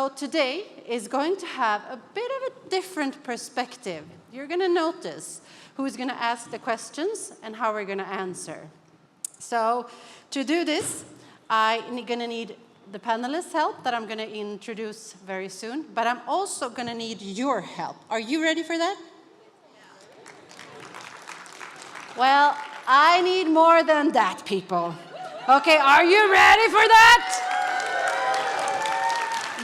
So today is going to have a bit of a different perspective. You're going to notice who's going to ask the questions and how we're going to answer. So to do this, I'm going to need the panelists' help that I'm going to introduce very soon, but I'm also going to need your help. Are you ready for that? Well, I need more than that, people. Okay, are you ready for that?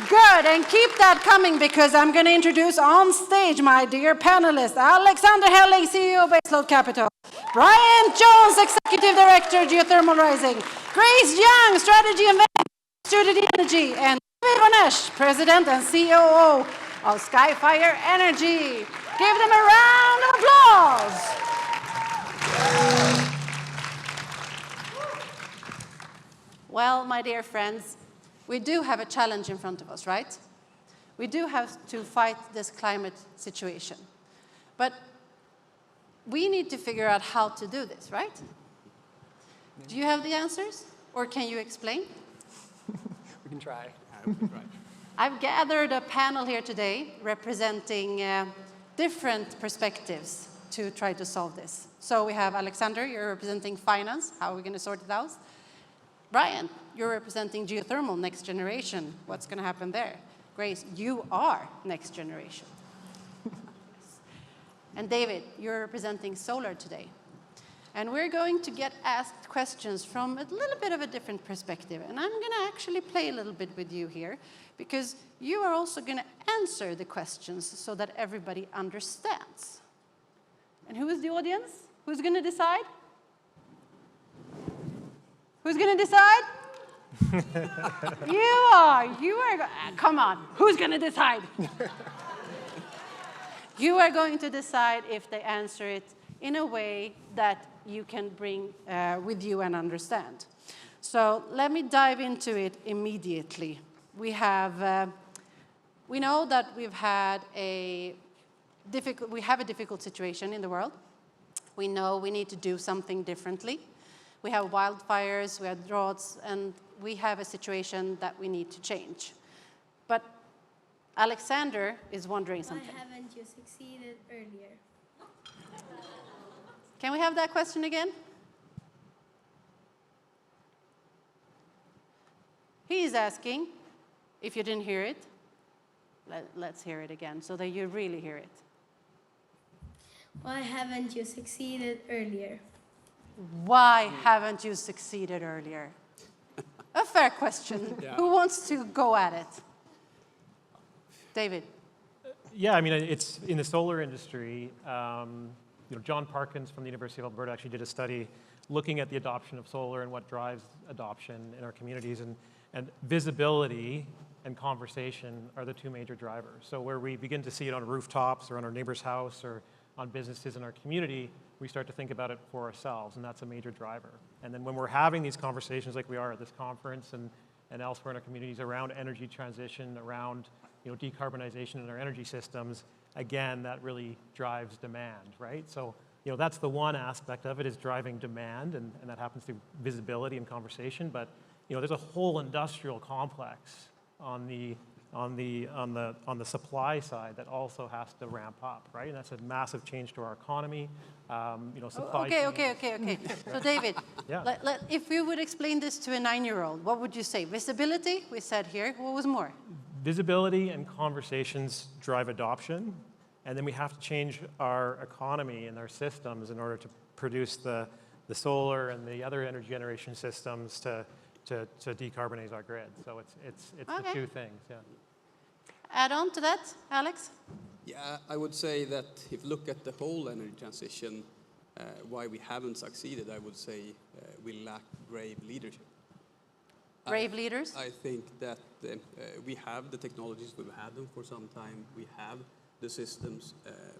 Good, and keep that coming because I'm going to introduce on stage my dear panelists, Alexander Helling, CEO of Baseload Capital, Bryant Jones, Executive Director, Geothermal Rising, Grace Young, Strategy and Studied Energy, and Vonesch, President and COO of SkyFire Energy. Give them a round of applause. Well, my dear friends, we do have a challenge in front of us, right? We do have to fight this climate situation. But we need to figure out how to do this, right? Do you have the answers? Or can you explain? We can try. I've gathered a panel here today representing different perspectives to try to solve this. So we have Alexander, you're representing finance. How are we going to sort it out? Bryant, you're representing geothermal, next generation. What's going to happen there? Grace, you are next generation. And David, you're representing solar today. And we're going to get asked questions from a little bit of a different perspective. And I'm going to actually play a little bit with you here, because you are also going to answer the questions so that everybody understands. And who is the audience? Who's going to decide? Who's going to decide? You are. Come on. Who's going to decide? You are going to decide if they answer it in a way that you can bring with you and understand. So let me dive into it immediately. We know that we have a difficult situation in the world. We know we need to do something differently. We have wildfires, we have droughts, and we have a situation that we need to change. But Alexander is wondering something. Why haven't you succeeded earlier? Can we have that question again? He's asking, if you didn't hear it, let's hear it again so that you really hear it. Why haven't you succeeded earlier? Why haven't you succeeded earlier? A fair question. Yeah. Who wants to go at it? David. Yeah, I mean, it's in the solar industry. John Parkins from the University of Alberta actually did a study looking at the adoption of solar and what drives adoption in our communities. And visibility and conversation are the two major drivers. So where we begin to see it on rooftops or on our neighbor's house or on businesses in our community, we start to think about it for ourselves, and that's a major driver. And then when we're having these conversations like we are at this conference and elsewhere in our communities around energy transition, around decarbonization in our energy systems, again, that really drives demand, right? So that's the one aspect of it, is driving demand, and that happens through visibility and conversation. But there's a whole industrial complex on the supply side that also has to ramp up, right? And that's a massive change to our economy. Supply chain. Okay. So David, yeah. If you would explain this to a 9-year-old, what would you say? Visibility, we said here. What was more? Visibility and conversations drive adoption, and then we have to change our economy and our systems in order to produce the solar and the other energy generation systems to decarbonize our grid. So it's the two things, yeah. Add on to that, Alex? Yeah, I would say that if you look at the whole energy transition, why we haven't succeeded, I would say we lack brave leadership. Brave leaders? I think that we have the technologies, we've had them for some time, we have the systems,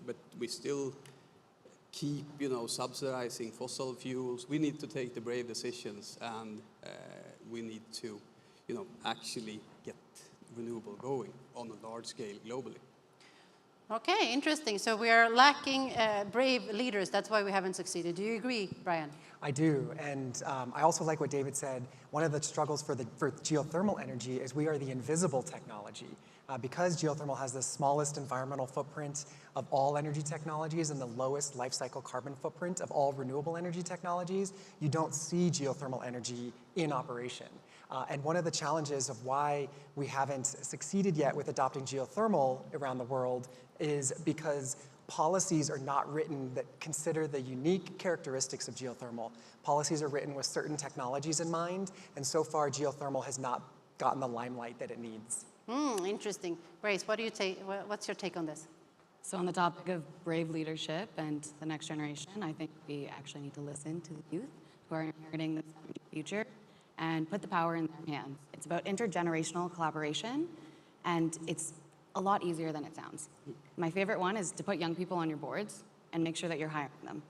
but we still keep, subsidizing fossil fuels. We need to take the brave decisions, and we need to, actually get renewable going on a large scale globally. Okay, interesting. So we are lacking brave leaders. That's why we haven't succeeded. Do you agree, Brian? I do, and I also like what David said. One of the struggles for geothermal energy is we are the invisible technology. Because geothermal has the smallest environmental footprint of all energy technologies and the lowest life cycle carbon footprint of all renewable energy technologies, you don't see geothermal energy in operation. And one of the challenges of why we haven't succeeded yet with adopting geothermal around the world is because policies are not written that consider the unique characteristics of geothermal. Policies are written with certain technologies in mind, and so far geothermal has not gotten the limelight that it needs. Interesting. Grace, what's your take on this? So on the topic of brave leadership and the next generation, I think we actually need to listen to the youth who are inheriting this energy future and put the power in their hands. It's about intergenerational collaboration, and it's a lot easier than it sounds. My favorite one is to put young people on your boards and make sure that you're hiring them.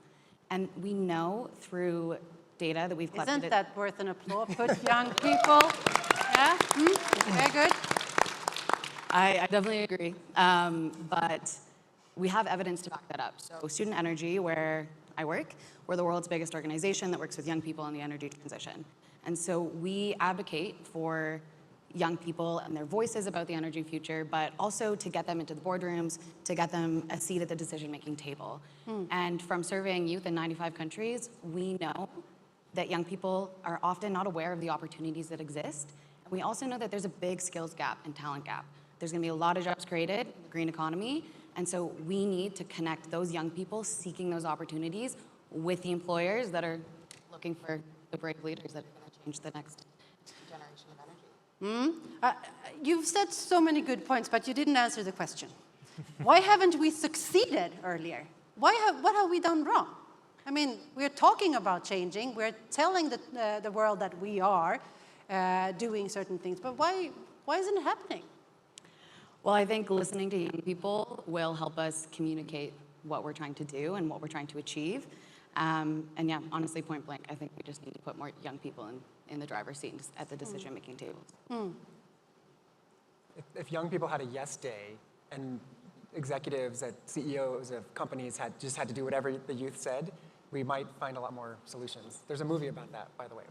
And we know through data that we've collected. Isn't that worth an applause? Put young people, yeah? Very good. I definitely agree, but we have evidence to back that up. So Student Energy, where I work, we're the world's biggest organization that works with young people in the energy transition. And so we advocate for young people and their voices about the energy future, but also to get them into the boardrooms, to get them a seat at the decision-making table. And from surveying youth in 95 countries, we know that young people are often not aware of the opportunities that exist. And we also know that there's a big skills gap and talent gap. There's gonna be a lot of jobs created in the green economy, and so we need to connect those young people seeking those opportunities with the employers that are looking for the brave leaders that are gonna change the next generation of energy. You've said so many good points, but you didn't answer the question. Why haven't we succeeded earlier? What have we done wrong? I mean, we're talking about changing. We're telling the world that we are doing certain things, but why isn't it happening? Well, I think listening to young people will help us communicate what we're trying to do and what we're trying to achieve. And yeah, honestly, point blank, I think we just need to put more young people in the driver's seat at the decision-making tables. If young people had a yes day and executives at CEOs of companies just had to do whatever the youth said, we might find a lot more solutions. There's a movie about that, by the way,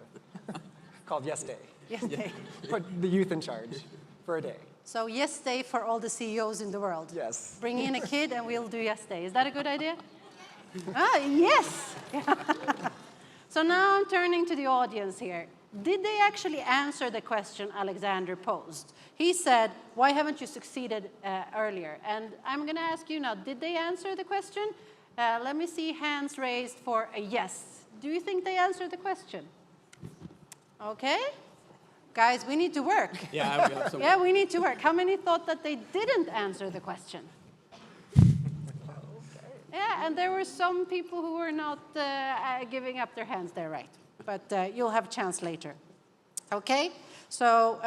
called Yes Day. Yes Day. Put the youth in charge for a day. So yes day for all the CEOs in the world. Yes. Bring in a kid and we'll do yes day. Is that a good idea? Yes. So now I'm turning to the audience here. Did they actually answer the question Alexander posed? He said, why haven't you succeeded earlier? And I'm going to ask you now, did they answer the question? Let me see hands raised for a yes. Do you think they answered the question? Okay. Guys, we need to work. Yeah, we have some. Yeah, we need to work. How many thought that they didn't answer the question? Yeah, and there were some people who were not giving up their hands there, right? But you'll have a chance later. Okay, so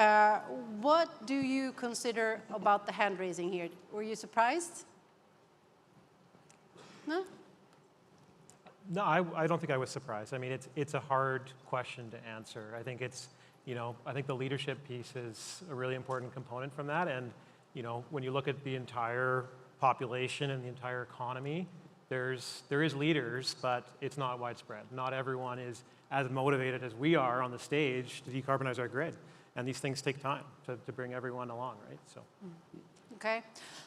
what do you consider about the hand raising here? Were you surprised? No? No, I don't think I was surprised. I mean, it's a hard question to answer. I think it's, I think the leadership piece is a really important component from that. And, when you look at the entire population and the entire economy, there is leaders, but it's not widespread. Not everyone is as motivated as we are on the stage to decarbonize our grid. And these things take time to bring everyone along, right? So. Okay,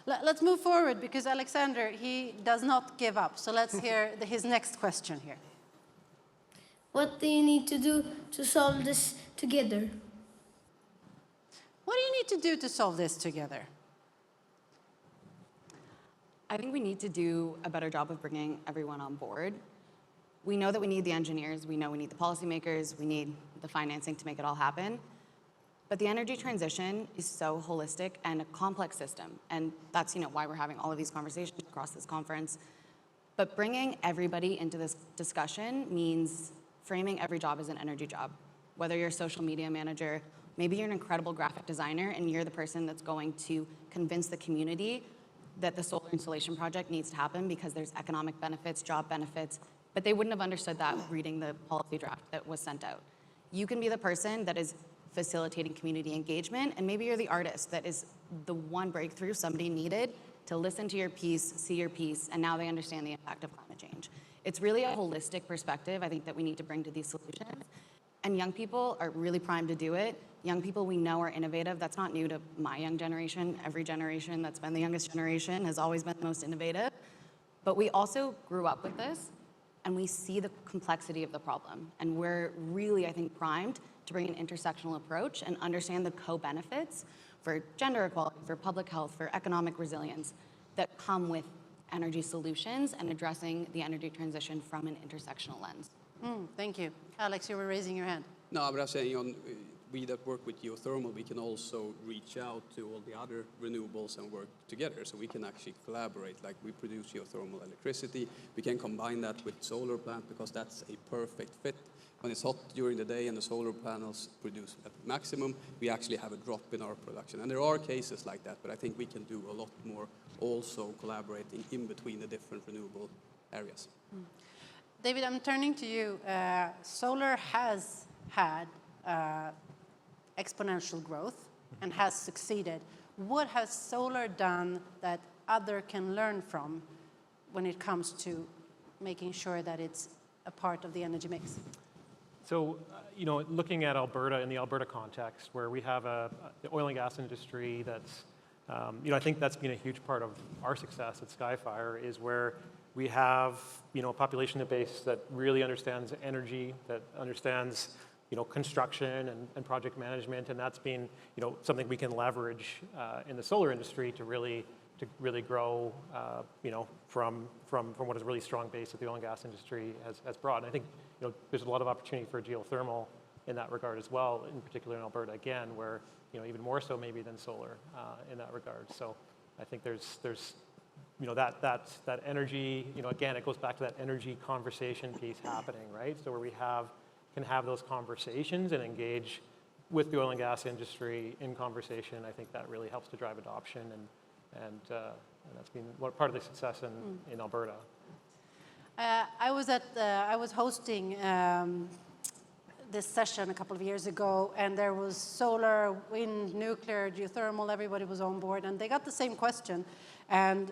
let's move forward because Alexander, he does not give up. So let's hear his next question here. What do you need to do to solve this together? What do you need to do to solve this together? I think we need to do a better job of bringing everyone on board. We know that we need the engineers, we know we need the policymakers, we need the financing to make it all happen. But the energy transition is so holistic and a complex system. And that's why we're having all of these conversations across this conference. But bringing everybody into this discussion means framing every job as an energy job. Whether you're a social media manager, maybe you're an incredible graphic designer and you're the person that's going to convince the community that the solar installation project needs to happen because there's economic benefits, job benefits, but they wouldn't have understood that reading the policy draft that was sent out. You can be the person that is facilitating community engagement, and maybe you're the artist that is the one breakthrough somebody needed to listen to your piece, see your piece, and now they understand the impact of climate change. It's really a holistic perspective, I think, that we need to bring to these solutions. And young people are really primed to do it. Young people we know are innovative. That's not new to my young generation. Every generation that's been the youngest generation has always been the most innovative. But we also grew up with this, and we see the complexity of the problem. And we're really, I think, primed to bring an intersectional approach and understand the co-benefits for gender equality, for public health, for economic resilience that come with energy solutions and addressing the energy transition from an intersectional lens. Thank you. Alex, you were raising your hand. No, but I'm saying we that work with geothermal, we can also reach out to all the other renewables and work together. So we can actually collaborate. Like we produce geothermal electricity. We can combine that with solar plant because that's a perfect fit. When it's hot during the day and the solar panels produce at maximum, we actually have a drop in our production. And there are cases like that, but I think we can do a lot more also collaborating in between the different renewable areas. David, I'm turning to you. Solar has had exponential growth and has succeeded. What has solar done that other can learn from when it comes to making sure that it's a part of the energy mix? So, looking at Alberta in the Alberta context, where we have the oil and gas industry that's, I think that's been a huge part of our success at SkyFire, is where we have, a population base that really understands energy, that understands, construction and project management, and that's been, something we can leverage in the solar industry to really grow, from what is a really strong base that the oil and gas industry has brought. And I think, there's a lot of opportunity for geothermal in that regard as well, in particular in Alberta, again, where, even more so maybe than solar in that regard. So I think there's that energy, again, it goes back to that energy conversation piece happening, right? So where we can have those conversations and engage with the oil and gas industry in conversation, I think that really helps to drive adoption, and that's been part of the success in Alberta. I was hosting this session a couple of years ago, and there was solar, wind, nuclear, geothermal, everybody was on board, and they got the same question, and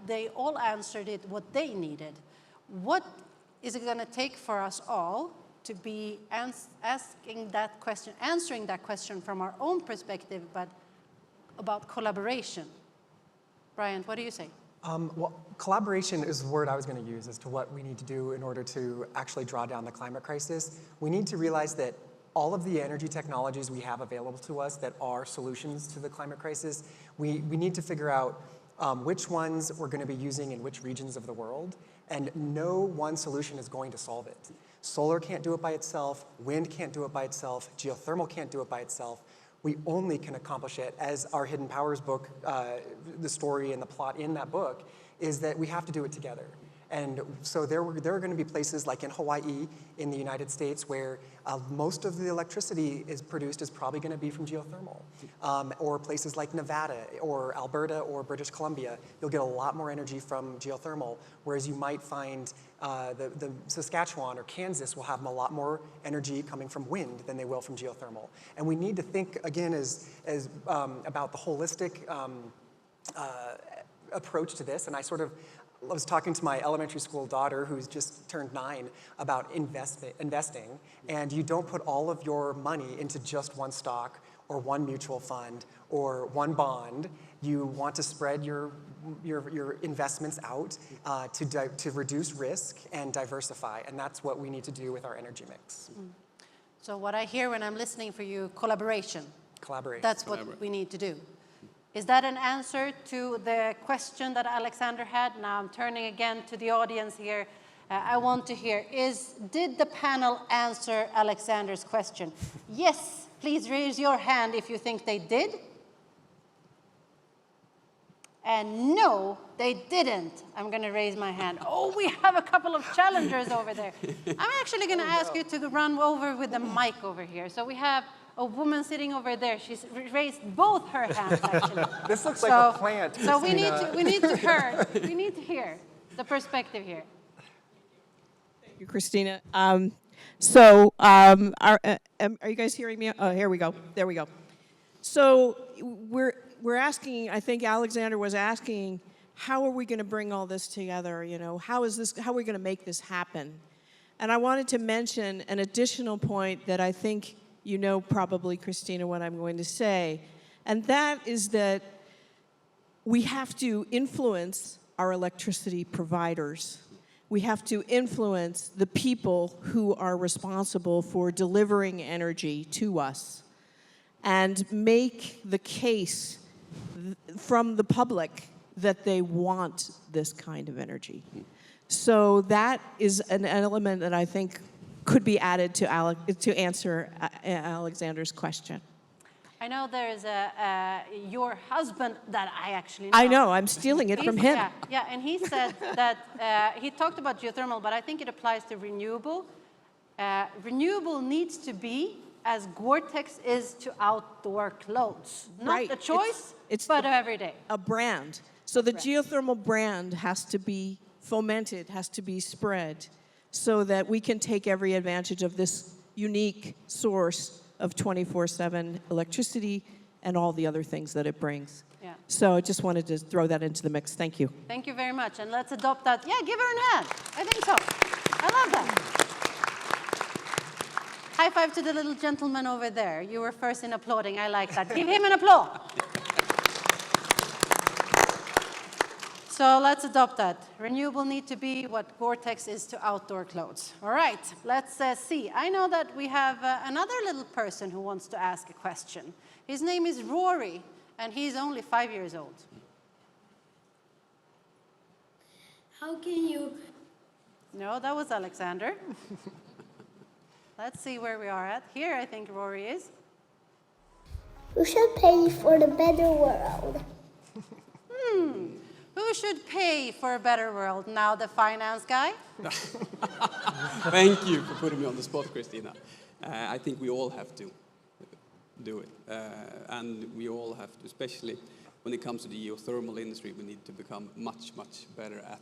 they all answered it what they needed. What is it going to take for us all to be answering that question from our own perspective, but about collaboration? Bryant, what do you say? Well, collaboration is the word I was going to use as to what we need to do in order to actually draw down the climate crisis. We need to realize that all of the energy technologies we have available to us that are solutions to the climate crisis, we need to figure out which ones we're going to be using in which regions of the world, and no one solution is going to solve it. Solar can't do it by itself, wind can't do it by itself, geothermal can't do it by itself. We only can accomplish it, as our Hidden Powers book, the story and the plot in that book, is that we have to do it together. And so there are going to be places like in Hawaii, in the United States, where most of the electricity is produced is probably going to be from geothermal. Or places like Nevada or Alberta or British Columbia, you'll get a lot more energy from geothermal, whereas you might find the Saskatchewan or Kansas will have a lot more energy coming from wind than they will from geothermal. And we need to think, again, about the holistic approach to this. And I was talking to my elementary school daughter, who's just turned 9, about investing. And you don't put all of your money into just one stock or one mutual fund or one bond. You want to spread your investments out to reduce risk and diversify. And that's what we need to do with our energy mix. So what I hear when I'm listening for you, collaboration. Collaborate. That's what we need to do. Is that an answer to the question that Alexander had? Now I'm turning again to the audience here. I want to hear, did the panel answer Alexander's question? Yes, please raise your hand if you think they did. And no, they didn't. I'm going to raise my hand. Oh, we have a couple of challengers over there. I'm actually going to ask you to run over with the mic over here. So we have a woman sitting over there. She's raised both her hands, actually. This looks like a plant, So we need Kristina. to hear the perspective here. Thank you, Kristina. Are you guys hearing me? Oh, here we go. There we go. So we're asking, I think Alexander was asking, how are we going to bring all this together? How are we going to make this happen? And I wanted to mention an additional point that I think you know probably, Kristina, what I'm going to say. And that is that we have to influence our electricity providers. We have to influence the people who are responsible for delivering energy to us and make the case from the public that they want this kind of energy. So that is an element that I think could be added to answer Alexander's question. I know there's your husband that I actually know. I know, I'm stealing it from him. Yeah, and he said that he talked about geothermal, but I think it applies to renewable. Renewable needs to be as Gore-Tex is to outdoor clothes. Not Right. a choice, It's but every day. a brand. So the geothermal brand has to be fomented, has to be spread, so that we can take every advantage of this unique source of 24/7 electricity and all the other things that it brings. Yeah. So I just wanted to throw that into the mix. Thank you. Thank you very much, and let's adopt that. Yeah, give her a hand. I think so. I love that. High five to the little gentleman over there. You were first in applauding. I like that. Give him an applause. So let's adopt that. Renewable need to be what Gore-Tex is to outdoor clothes. All right, let's see. I know that we have another little person who wants to ask a question. His name is Rory, and he's only 5 years old. How can you? No, that was Alexander. Let's see where we are at. Here, I think Rory is. Who should pay for the better world? Who should pay for a better world? Now the finance guy? Thank you for putting me on the spot, Kristina. I think we all have to do it. And we all have to, especially when it comes to the geothermal industry, we need to become much, much better at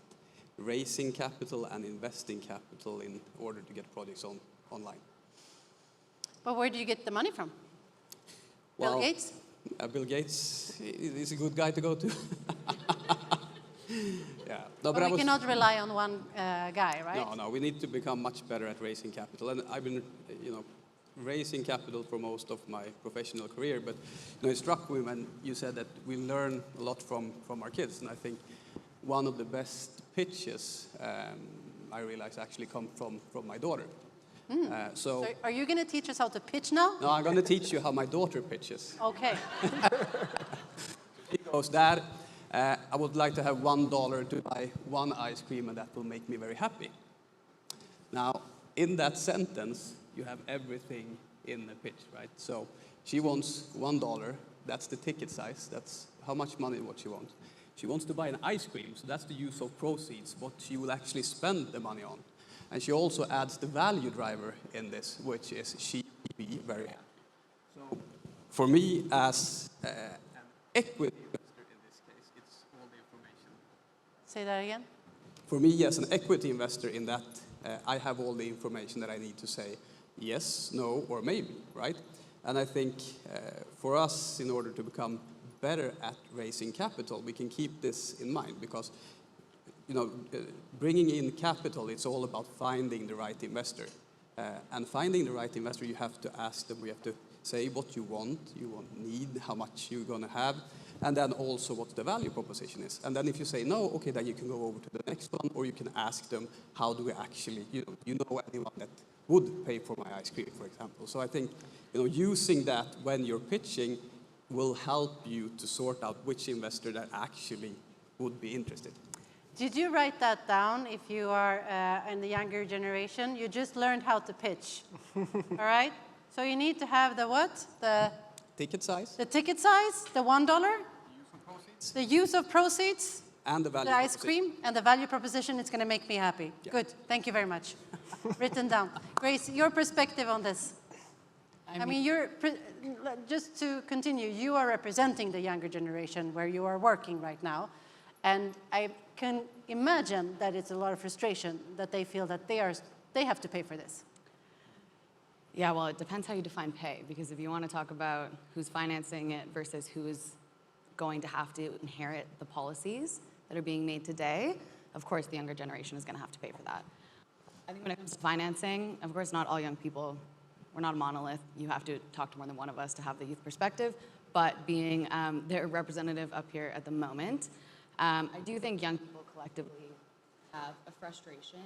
raising capital and investing capital in order to get projects online. But where do you get the money from? Well, Bill Gates? Bill Gates is a good guy to go to. Yeah. No, But we cannot rely on one guy, right? No, we need to become much better at raising capital. And I've been, raising capital for most of my professional career. But it struck me when you said that we learn a lot from our kids. And I think one of the best pitches I realize actually come from my daughter. So are you going to teach us how to pitch now? No, I'm going to teach you how my daughter pitches. Okay. She goes, Dad, I would like to have $1 to buy one ice cream, and that will make me very happy. Now, in that sentence, you have everything in the pitch, right? So she wants $1. That's the ticket size. That's how much money what she wants. She wants to buy an ice cream, so that's the use of proceeds, what she will actually spend the money on. And she also adds the value driver in this, which is she will be very happy. So for me, as an equity investor in this case, it's all the information. Say that again. For me, as an equity investor in that, I have all the information that I need to say yes, no, or maybe, right? And I think for us, in order to become better at raising capital, we can keep this in mind because bringing in capital, it's all about finding the right investor. And finding the right investor, you have to ask them, you have to say what you want need, how much you're going to have, and then also what the value proposition is. And then if you say no, okay, then you can go over to the next one, or you can ask them, how do we actually, you know anyone that would pay for my ice cream, for example. So I think, using that when you're pitching will help you to sort out which investor that actually would be interested. Did you write that down if you are in the younger generation? You just learned how to pitch, all right? So you need to have the what? The ticket size. The ticket size, the $1. The use of proceeds. And the value The ice cream and the value proposition. It's going to make me happy. Yeah. Good. Thank you very much. Written down. Grace, your perspective on this. I mean, just to continue, you are representing the younger generation where you are working right now. And I can imagine that it's a lot of frustration that they feel that they have to pay for this. Yeah, well, it depends how you define pay, because if you want to talk about who's financing it versus who is going to have to inherit the policies that are being made today, of course the younger generation is going to have to pay for that. I think when it comes to financing, of course, not all young people, we're not a monolith. You have to talk to more than one of us to have the youth perspective. But being their representative up here at the moment, I do think young people collectively have a frustration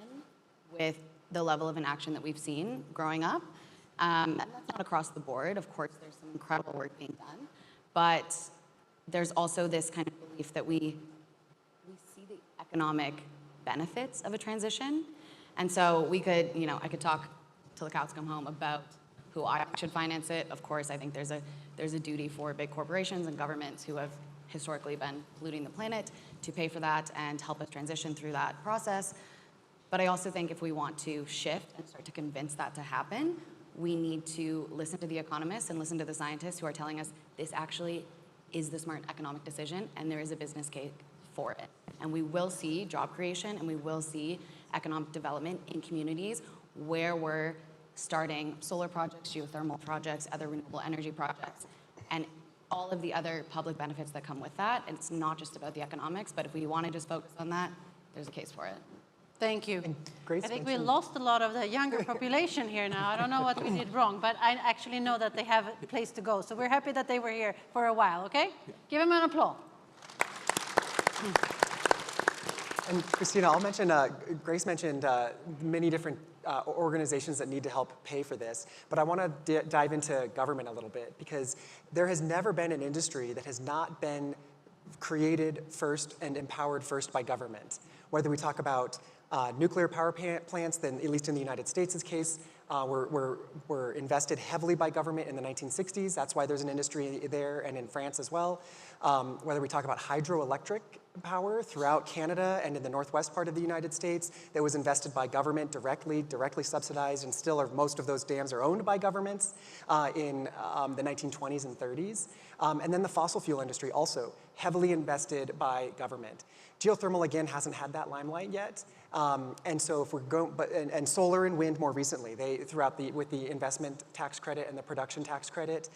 with the level of inaction that we've seen growing up. And that's not across the board. Of course, there's some incredible work being done. But there's also this kind of belief that we see the economic benefits of a transition. And so we could, I could talk till the cows come home about who I should finance it. Of course, I think there's a duty for big corporations and governments who have historically been polluting the planet to pay for that and help us transition through that process. But I also think if we want to shift and start to convince that to happen, we need to listen to the economists and listen to the scientists who are telling us this actually is the smart economic decision and there is a business case for it. And we will see job creation and we will see economic development in communities where we're starting solar projects, geothermal projects, other renewable energy projects, and all of the other public benefits that come with that. And it's not just about the economics, but if we want to just focus on that, there's a case for it. Thank you. Grace I think we mentioned- lost a lot of the younger population here now. I don't know what we did wrong, but I actually know that they have a place to go. So we're happy that they were here for a while, okay? Give them an applause. And Kristina, I'll mention, Grace mentioned many different organizations that need to help pay for this, but I want to dive into government a little bit because there has never been an industry that has not been created first and empowered first by government. Whether we talk about nuclear power plants, then at least in the United States' case, were invested heavily by government in the 1960s. That's why there's an industry there and in France as well. Whether we talk about hydroelectric power throughout Canada and in the northwest part of the United States that was invested by government directly subsidized, and still most of those dams are owned by governments in the 1920s and 30s. And then the fossil fuel industry also heavily invested by government. Geothermal, again, hasn't had that limelight yet. And so if we're going, and solar and wind more recently, with the investment tax credit and the production tax credit,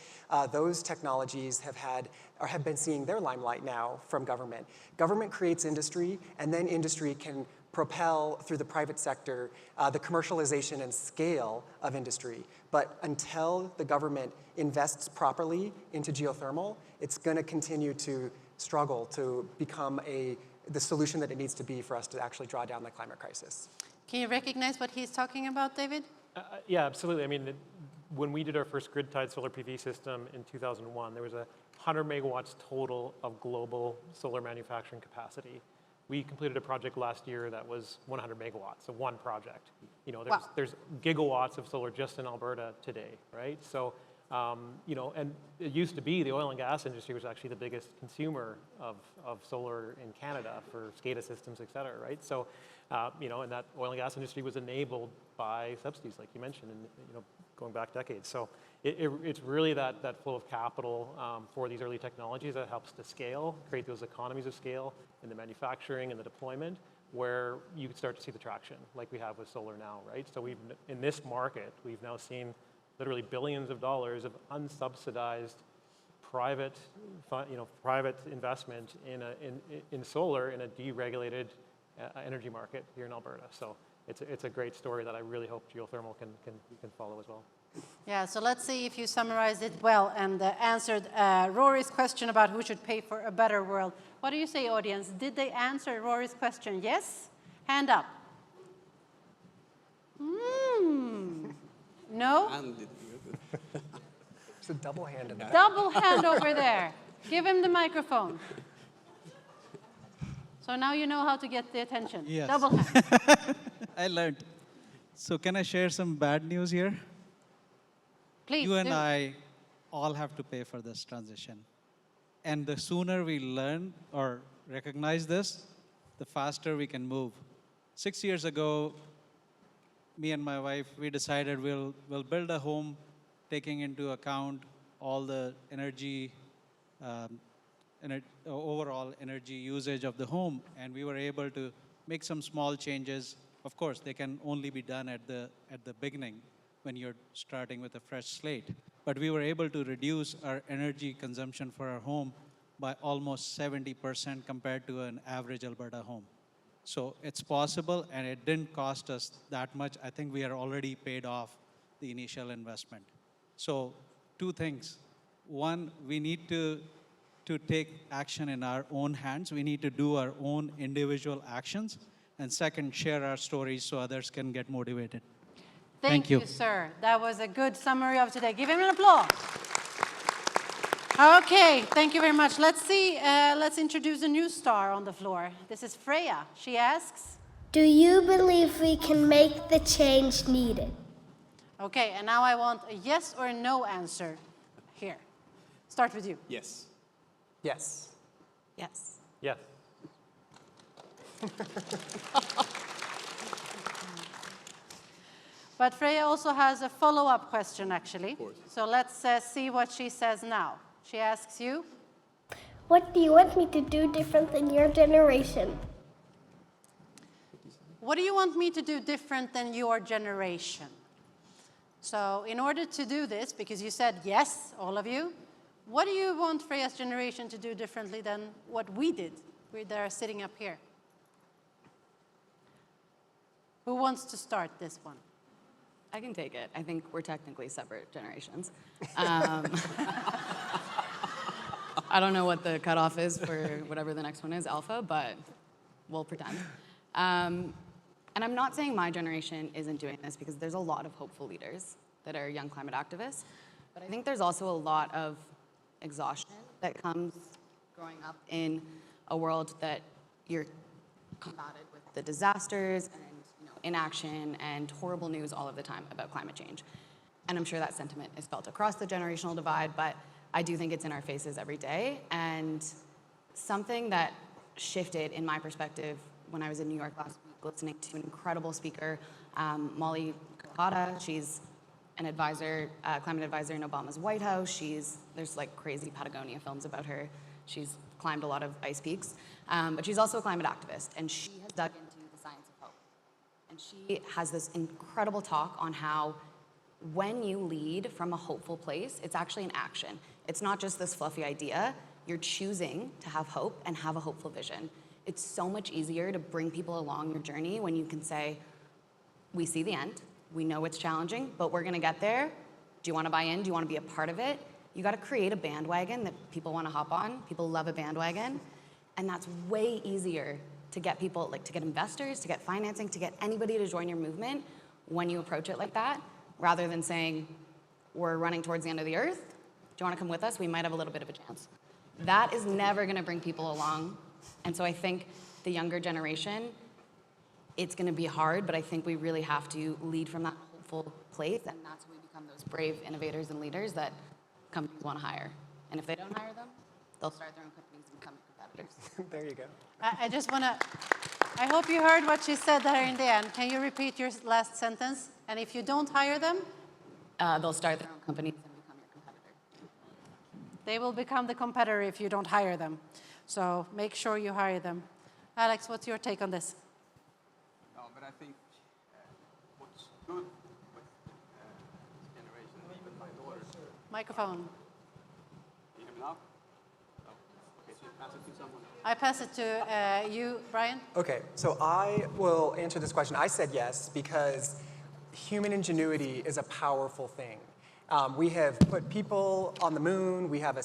those technologies have been seeing their limelight now from government. Government creates industry, and then industry can propel through the private sector the commercialization and scale of industry. But until the government invests properly into geothermal, it's going to continue to struggle to become the solution that it needs to be for us to actually draw down the climate crisis. Can you recognize what he's talking about, David? Yeah, absolutely. I mean, when we did our first grid-tied solar PV system in 2001, there was 100 megawatts total of global solar manufacturing capacity. We completed a project last year that was 100 megawatts, so one project. There's gigawatts of solar just in Alberta today, right? So, and it used to be the oil and gas industry was actually the biggest consumer of solar in Canada for SCADA systems, et cetera, right? So, and that oil and gas industry was enabled by subsidies, like you mentioned, and going back decades. So it's really that flow of capital for these early technologies that helps to scale, create those economies of scale in the manufacturing and the deployment, where you can start to see the traction, like we have with solar now, right? So in this market, we've now seen literally billions of dollars of unsubsidized private investment in solar in a deregulated energy market here in Alberta. So it's a great story that I really hope geothermal can follow as well. Yeah, so let's see if you summarized it well and answered Rory's question about who should pay for a better world. What do you say, audience? Did they answer Rory's question? Yes? Hand up. No? It's a double hand in that. Double hand over there. Give him the microphone. So now you know how to get the attention. Yes. Double hand. I learned. So can I share some bad news here? Please You and do. I all have to pay for this transition. And the sooner we learn or recognize this, the faster we can move. 6 years ago, me and my wife, we decided we'll build a home taking into account all the energy, overall energy usage of the home. And we were able to make some small changes. Of course, they can only be done at the beginning when you're starting with a fresh slate. But we were able to reduce our energy consumption for our home by almost 70% compared to an average Alberta home. So it's possible, and it didn't cost us that much. I think we are already paid off the initial investment. So 2 things. One, we need to take action in our own hands. We need to do our own individual actions. And second, share our stories so others can get motivated. Thank you, sir. That was a good summary of today. Give him an applause. Okay, thank you very much. Let's see, let's introduce a new star on the floor. This is Freya. She asks, Do you believe we can make the change needed? okay, and now I want a yes or no answer here. Start with you. Yes. Yes. Yes. Yes. But Freya also has a follow-up question, actually. Of course. So let's see what she says now. She asks you, What do you want me to do different than your generation? what do you want me to do different than your generation? So in order to do this, because you said yes, all of you, what do you want Freya's generation to do differently than what we did? That are sitting up here. Who wants to start this one? I can take it. I think we're technically separate generations. I don't know what the cutoff is for whatever the next one is, alpha, but we'll pretend. And I'm not saying my generation isn't doing this, because there's a lot of hopeful leaders that are young climate activists. But I think there's also a lot of exhaustion that comes growing up in a world that you're combated with the disasters and inaction and horrible news all of the time about climate change. And I'm sure that sentiment is felt across the generational divide, but I do think it's in our faces every day. And something that shifted in my perspective when I was in New York last week, listening to an incredible speaker, Molly Kakata. She's an advisor, climate advisor in Obama's White House. There's like crazy Patagonia films about her. She's climbed a lot of ice peaks, but she's also a climate activist, and she has dug into the science of hope. And she has this incredible talk on how when you lead from a hopeful place, it's actually an action. It's not just this fluffy idea. You're choosing to have hope and have a hopeful vision. It's so much easier to bring people along your journey when you can say, we see the end, we know it's challenging, but we're gonna get there. Do you wanna buy in? Do you wanna be a part of it? You gotta create a bandwagon that people wanna hop on. People love a bandwagon. And that's way easier to get people, like to get investors, to get financing, to get anybody to join your movement when you approach it like that, rather than saying, we're running towards the end of the earth. Do you wanna come with us? We might have a little bit of a chance. That is never gonna bring people along. And so I think the younger generation, it's gonna be hard, but I think we really have to lead from that hopeful place, and that's when we become those brave innovators and leaders that companies wanna hire. And if they don't hire them, they'll start their own companies and become competitors. There you go. I just want to, I hope you heard what she said there in the end. Can you repeat your last sentence? And if you don't hire them? They'll start their own companies and become your competitor. They will become the competitor if you don't hire them. So make sure you hire them. Alex, what's your take on this? No, but I think what's good with this generation, and even my daughter. Microphone. Can you hear me now? No. Okay, so pass it to someone. I pass it to you, Brian. Okay, so I will answer this question. I said yes because human ingenuity is a powerful thing. We have put people on the moon. We have a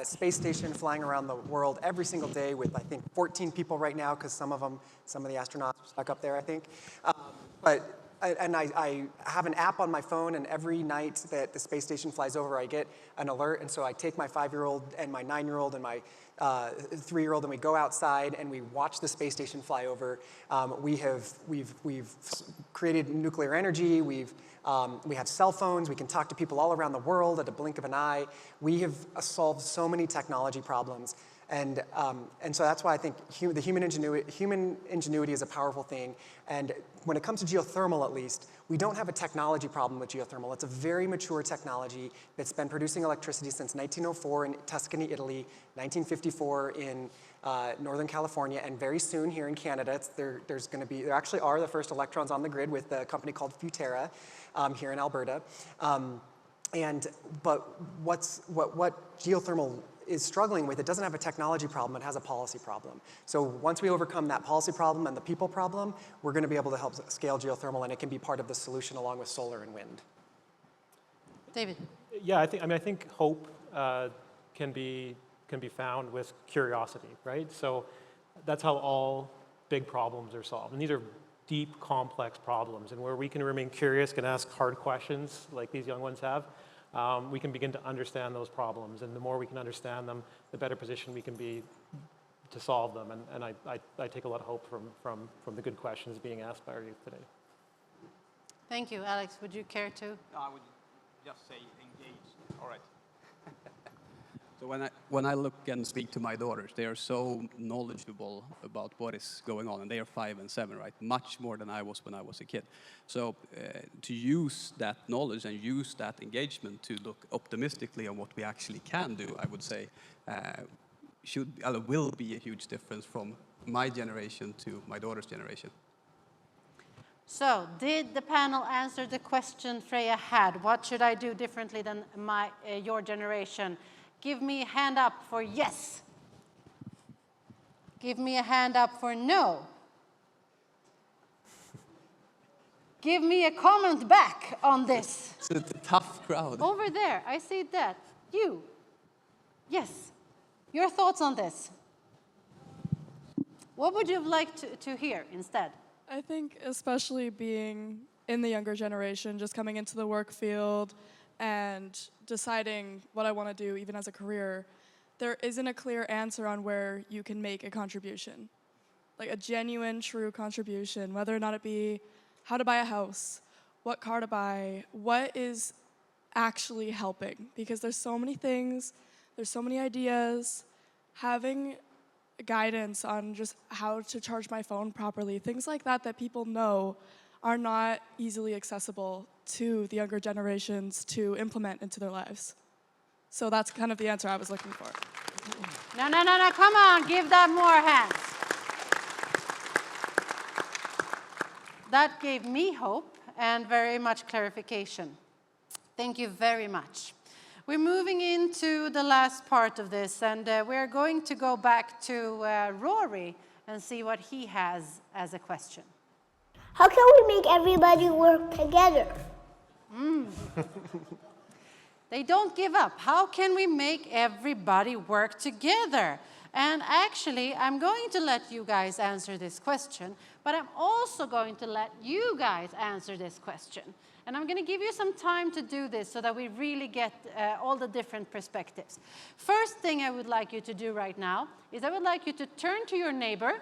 space station flying around the world every single day with, I think, 14 people right now, because some of the astronauts are stuck up there, I think. I have an app on my phone, and every night that the space station flies over, I get an alert. And so I take my 5-year-old and my 9-year-old and my 3-year-old, and we go outside and we watch the space station fly over. We've created nuclear energy. We have cell phones. We can talk to people all around the world at a blink of an eye. We have solved so many technology problems. And so that's why I think human ingenuity is a powerful thing. And when it comes to geothermal, at least, we don't have a technology problem with geothermal. It's a very mature technology that's been producing electricity since 1904 in Tuscany, Italy, 1954 in Northern California, and very soon here in Canada. There actually are the first electrons on the grid with a company called Futerra here in Alberta. But what geothermal is struggling with, it doesn't have a technology problem, it has a policy problem. So once we overcome that policy problem and the people problem, we're going to be able to help scale geothermal, and it can be part of the solution along with solar and wind. David. Yeah, I think hope can be found with curiosity, right? So that's how all big problems are solved. And these are deep, complex problems, and where we can remain curious, can ask hard questions like these young ones have, we can begin to understand those problems. And the more we can understand them, the better position we can be to solve them. And I take a lot of hope from the good questions being asked by our youth today. Thank you. Alex, would you care to? I would just say engage. All right. So when I look and speak to my daughters, they are so knowledgeable about what is going on, and they are 5 and 7, right? Much more than I was when I was a kid. So to use that knowledge and use that engagement to look optimistically on what we actually can do, I would say, will be a huge difference from my generation to my daughter's generation. So, did the panel answer the question Freya had? What should I do differently than your generation? Give me a hand up for yes. Give me a hand up for no. Give me a comment back on this. It's a tough crowd. Over there, I see that. You. Yes. Your thoughts on this? What would you have liked to hear instead? I think especially being in the younger generation, just coming into the work field and deciding what I want to do even as a career, there isn't a clear answer on where you can make a contribution. Like a genuine, true contribution, whether or not it be how to buy a house, what car to buy, what is actually helping. Because there's so many things, there's so many ideas. Having guidance on just how to charge my phone properly, things like that that people know are not easily accessible to the younger generations to implement into their lives. So that's kind of the answer I was looking for. No, come on, give that more hands. That gave me hope and very much clarification. Thank you very much. We're moving into the last part of this, and we're going to go back to Rory and see what he has as a question. How can we make everybody work together? They don't give up. How can we make everybody work together? And actually, I'm going to let you guys answer this question, but I'm also going to let you guys answer this question. And I'm going to give you some time to do this so that we really get all the different perspectives. First thing I would like you to do right now is I would like you to turn to your neighbor,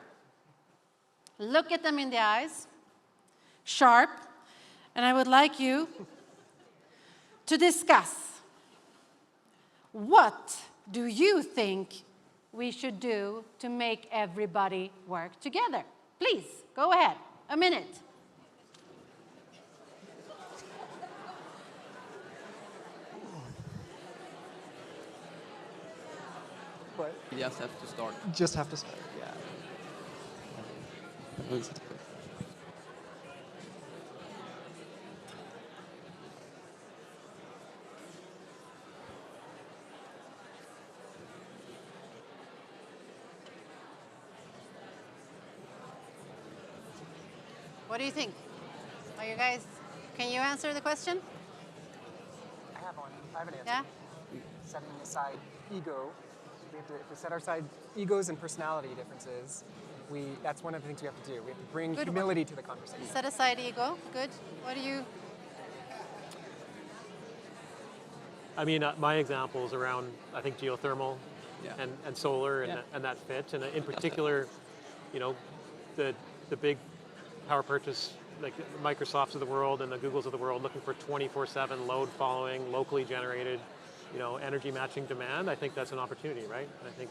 look at them in the eyes, sharp, and I would like you to discuss what do you think we should do to make everybody work together. Please, go ahead. A minute. But You just have to start. just have to start, yeah. What do you think? Are you guys, can you answer the question? I have one. I have an answer. Yeah? Setting aside ego. If we set aside egos and personality differences, that's one of the things we have to do. We have to bring Good one. humility to the conversation. Set aside ego. Good. What do you? I mean, my examples around, I think, geothermal Yeah. and solar and, Yeah. And that fit. And in particular, you know, the big power purchase, like Microsofts of the world and the Googles of the world, looking for 24/7 load following, locally generated, you know, energy matching demand. I think that's an opportunity, right? And I think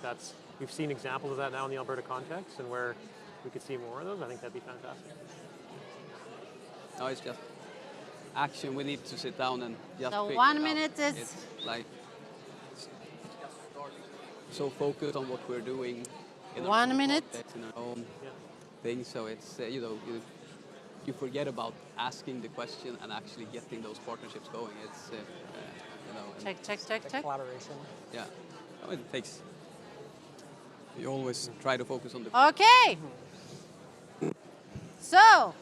we've seen examples of that now in the Alberta context, and where we could see more of those. I think that'd be fantastic. No, it's just action. We need to sit down and just So figure 1 it out. minute is- It's like so focused on what we're doing in our 1 own minute. projects, in our own Yeah. thing. So it's you forget about asking the question and actually getting those partnerships going. It's Check, check, check, check. Collaboration. Yeah. Oh, it takes. You always try to focus on the. Okay. So,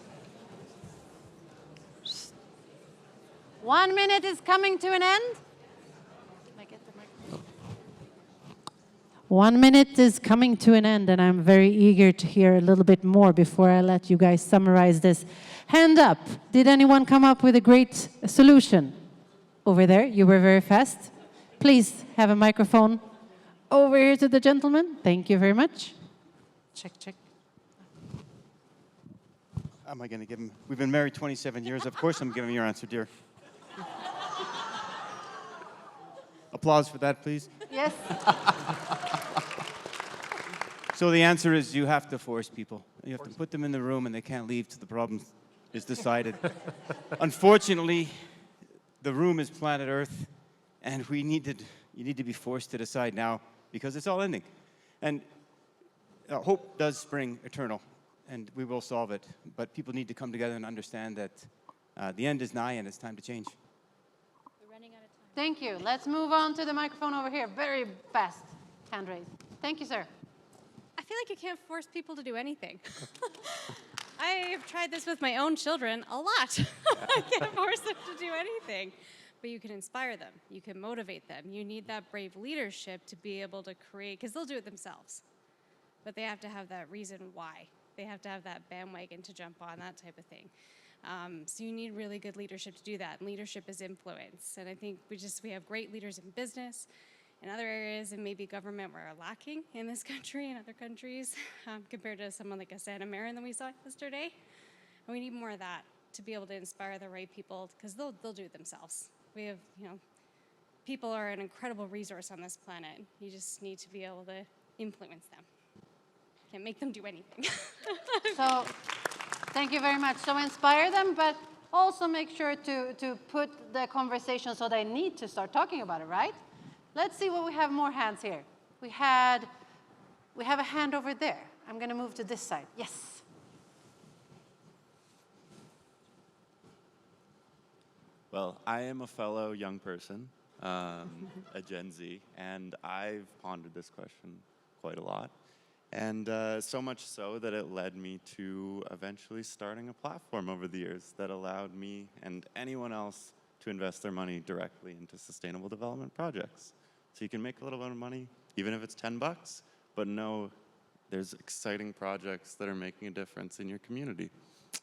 1 minute is coming to an end. 1 minute is coming to an end, and I'm very eager to hear a little bit more before I let you guys summarize this. Hand up. Did anyone come up with a great solution? Over there, you were very fast. Please have a microphone over here to the gentleman. Thank you very much. Check, check. Am I going to give him? We've been married 27 years. Of course I'm giving your answer, dear. Applause for that, please. Yes. So the answer is you have to force people. You have to put them in the room and they can't leave till the problem is decided. Unfortunately, the room is planet Earth and you need to be forced to decide now because it's all ending. And hope does spring eternal and we will solve it. But people need to come together and understand that the end is nigh and it's time to change. Thank you. Let's move on to the microphone over here. Very fast hand raise. Thank you, sir. I feel like you can't force people to do anything. I've tried this with my own children a lot. I can't force them to do anything. But you can inspire them. You can motivate them. You need that brave leadership to be able to create, because they'll do it themselves. But they have to have that reason why. They have to have that bandwagon to jump on, that type of thing. So you need really good leadership to do that. And leadership is influence. And I think we have great leaders in business, in other areas, and maybe government we're lacking in this country and other countries compared to someone like a Santa Marin that we saw yesterday. And we need more of that to be able to inspire the right people because they'll do it themselves. We have, people are an incredible resource on this planet. You just need to be able to influence them. Can't make them do anything. So, thank you very much. So inspire them, but also make sure to put the conversation so they need to start talking about it, right? Let's see what we have more hands here. We have a hand over there. I'm going to move to this side. Yes. Well, I am a fellow young person, a Gen Z, and I've pondered this question quite a lot. And so much so that it led me to eventually starting a platform over the years that allowed me and anyone else to invest their money directly into sustainable development projects. So you can make a little bit of money, even if it's $10, but know there's exciting projects that are making a difference in your community.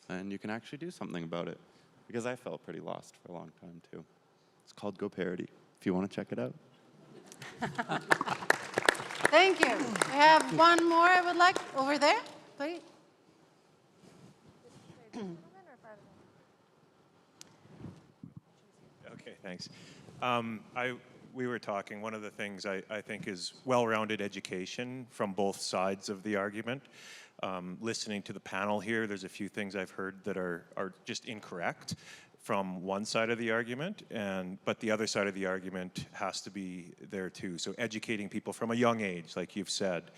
And you can actually do something about it. Because I felt pretty lost for a long time, too. It's called Go Parody, if you want to check it out. Thank you. We have one more I would like over there, please. Okay, thanks. We were talking, one of the things I think is well-rounded education from both sides of the argument. Listening to the panel here, there's a few things I've heard that are just incorrect from one side of the argument, but the other side of the argument has to be there too. So educating people from a young age, like you've said.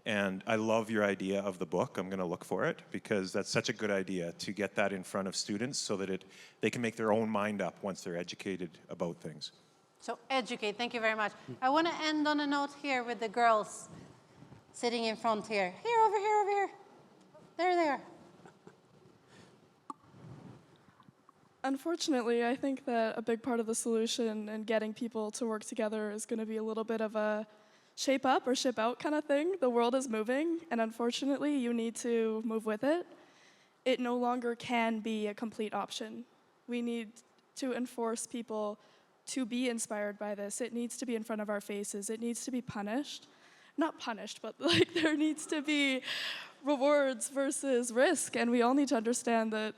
And I love your idea of the book. I'm going to look for it because that's such a good idea to get that in front of students so that they can make their own mind up once they're educated about things. So educate, thank you very much. I want to end on a note here with the girls sitting in front here. Here, over here, over here. There they are. Unfortunately, I think that a big part of the solution in getting people to work together is going to be a little bit of a shape up or ship out kind of thing. The world is moving, and unfortunately, you need to move with it. It no longer can be a complete option. We need to enforce people to be inspired by this. It needs to be in front of our faces. It needs to be punished. Not punished, but like there needs to be rewards versus risk, and we all need to understand that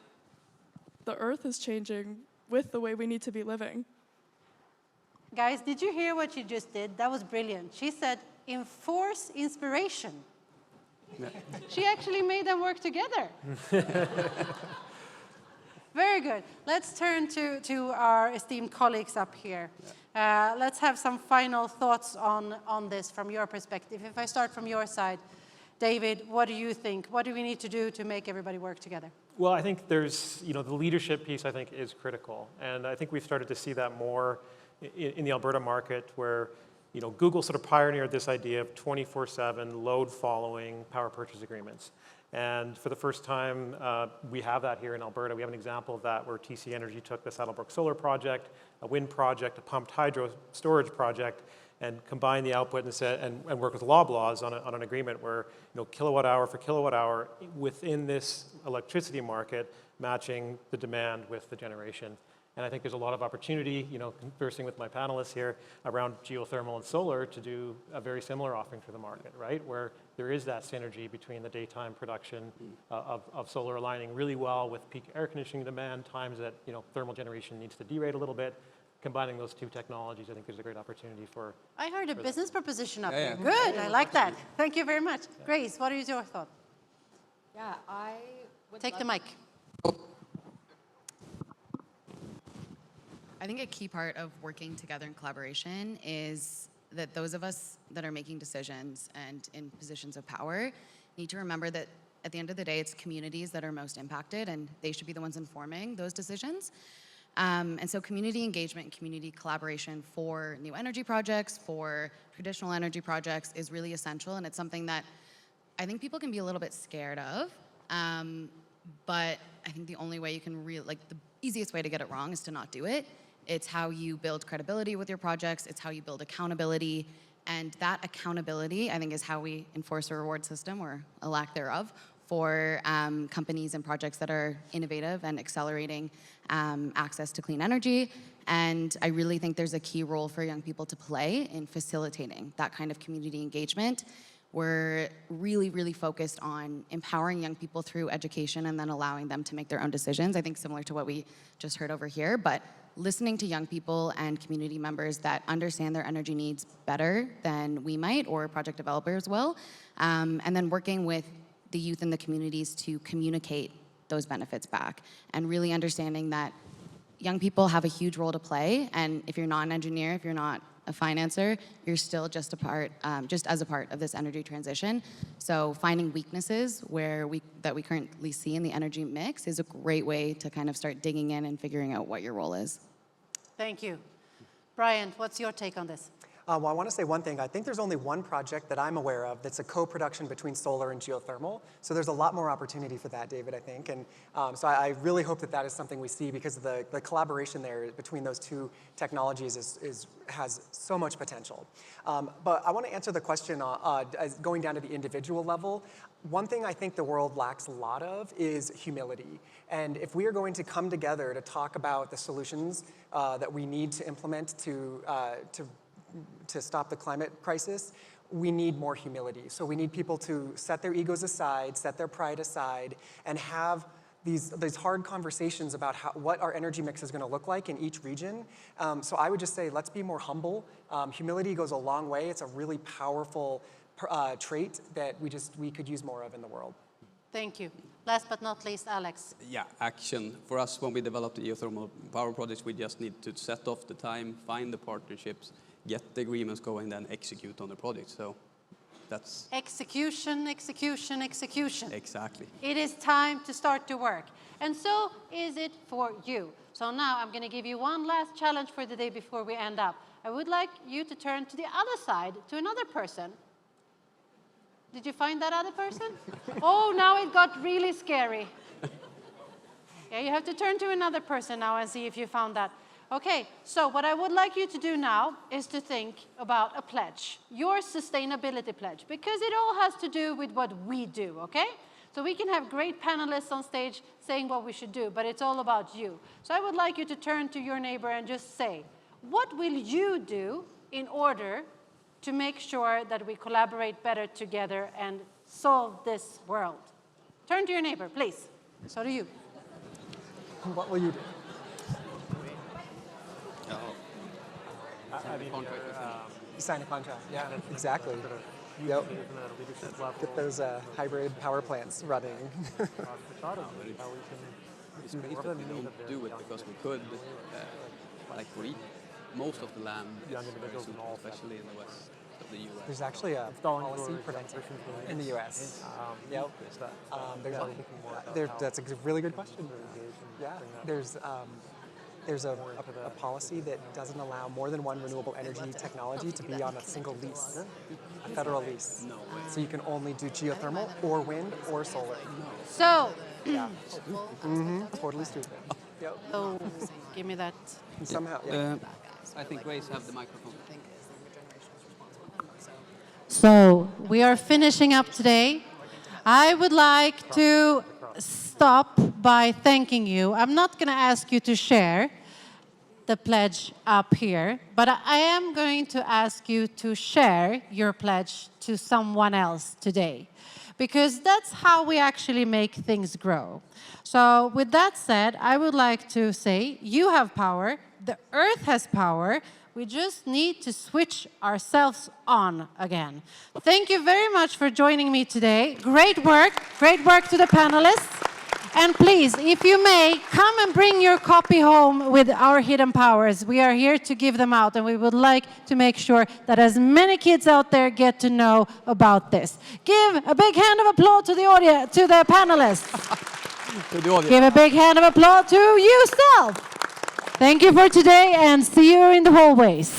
the earth is changing with the way we need to be living. Guys, did you hear what she just did? That was brilliant. She said, enforce inspiration. Yeah. She actually made them work together. Very good. Let's turn to our esteemed colleagues up here. Let's have some final thoughts on this from your perspective. If I start from your side, David, what do you think? What do we need to do to make everybody work together? Well, I think there's, the leadership piece I think is critical. And I think we've started to see that more in the Alberta market where Google sort of pioneered this idea of 24/7 load following power purchase agreements. And for the first time, we have that here in Alberta. We have an example of that where TC Energy took the Saddlebrook Solar Project, a wind project, a pumped hydro storage project, and combined the output and work with Loblaws on an agreement where kilowatt hour for kilowatt hour within this electricity market matching the demand with the generation. And I think there's a lot of opportunity, conversing with my panelists here, around geothermal and solar to do a very similar offering to the market, right? Where there is that synergy between the daytime production of solar aligning really well with peak air conditioning demand, times that thermal generation needs to derate a little bit. Combining those two technologies, I think there's a great opportunity for. I heard a business proposition up Yeah, here. yeah. Good, I like that. Thank you very much. Grace, what is your thought? Yeah, I would Take the love- mic. I think a key part of working together in collaboration is that those of us that are making decisions and in positions of power need to remember that at the end of the day, it's communities that are most impacted, and they should be the ones informing those decisions. And so community engagement and community collaboration for new energy projects, for traditional energy projects is really essential, and it's something that I think people can be a little bit scared of. But I think the only way you can the easiest way to get it wrong is to not do it. It's how you build credibility with your projects. It's how you build accountability. And that accountability, I think, is how we enforce a reward system, or a lack thereof, for companies and projects that are innovative and accelerating access to clean energy. And I really think there's a key role for young people to play in facilitating that kind of community engagement. We're really, really focused on empowering young people through education and then allowing them to make their own decisions. I think similar to what we just heard over here, but listening to young people and community members that understand their energy needs better than we might, or project developers will, and then working with the youth in the communities to communicate those benefits back, and really understanding that young people have a huge role to play, and if you're not an engineer, if you're not a financer, you're still just as a part of this energy transition. So finding weaknesses that we currently see in the energy mix is a great way to kind of start digging in and figuring out what your role is. Thank you. Bryant, what's your take on this? Well, I want to say one thing. I think there's only one project that I'm aware of that's a co-production between solar and geothermal. So there's a lot more opportunity for that, David, I think. And so I really hope that that is something we see, because the collaboration there between those two technologies has so much potential. But I want to answer the question going down to the individual level. One thing I think the world lacks a lot of is humility. And if we are going to come together to talk about the solutions that we need to implement to stop the climate crisis, we need more humility. So we need people to set their egos aside, set their pride aside, and have these hard conversations about what our energy mix is going to look like in each region. So I would just say, let's be more humble. Humility goes a long way. It's a really powerful trait that we could use more of in the world. Thank you. Last but not least, Alex. Yeah, action. For us, when we develop the geothermal power projects, we just need to set off the time, find the partnerships, get the agreements going, then execute on the project. So that's... Execution, execution, execution. Exactly. It is time to start to work. And so is it for you. So now I'm going to give you one last challenge for the day before we end up. I would like you to turn to the other side, to another person. Did you find that other person? Oh, now it got really scary. Yeah, you have to turn to another person now and see if you found that. Okay, so what I would like you to do now is to think about a pledge, your sustainability pledge, because it all has to do with what we do, okay? So we can have great panelists on stage saying what we should do, but it's all about you. So I would like you to turn to your neighbor and just say, what will you do in order to make sure that we collaborate better together and solve this world? Turn to your neighbor, please. So do you. What will you do? Sign a contract. Yeah, exactly. Yep. Get those hybrid power plants running. It's great that we don't do it because we could, reap most of the land, especially in the west of the U.S. There's actually a policy preventing in the U.S. Yep. That's a really good question. Yeah, there's there's a policy that doesn't allow more than one renewable energy technology to be on a single lease, a federal lease. So you can only do geothermal or wind or solar. So, Yeah. Totally stupid. Yep. oh, give me that. Somehow, yeah. I think Grace have the microphone. So, we are finishing up today. I would like to stop by thanking you. I'm not going to ask you to share the pledge up here, but I am going to ask you to share your pledge to someone else today, because that's how we actually make things grow. So with that said, I would like to say you have power, the earth has power, we just need to switch ourselves on again. Thank you very much for joining me today. Great work to the panelists. And please, if you may, come and bring your copy home with our hidden powers. We are here to give them out, and we would like to make sure that as many kids out there get to know about this. Give a big hand of applause to the audience, to the panelists. Give a big hand of applause to yourself. Thank you for today, and see you in the hallways.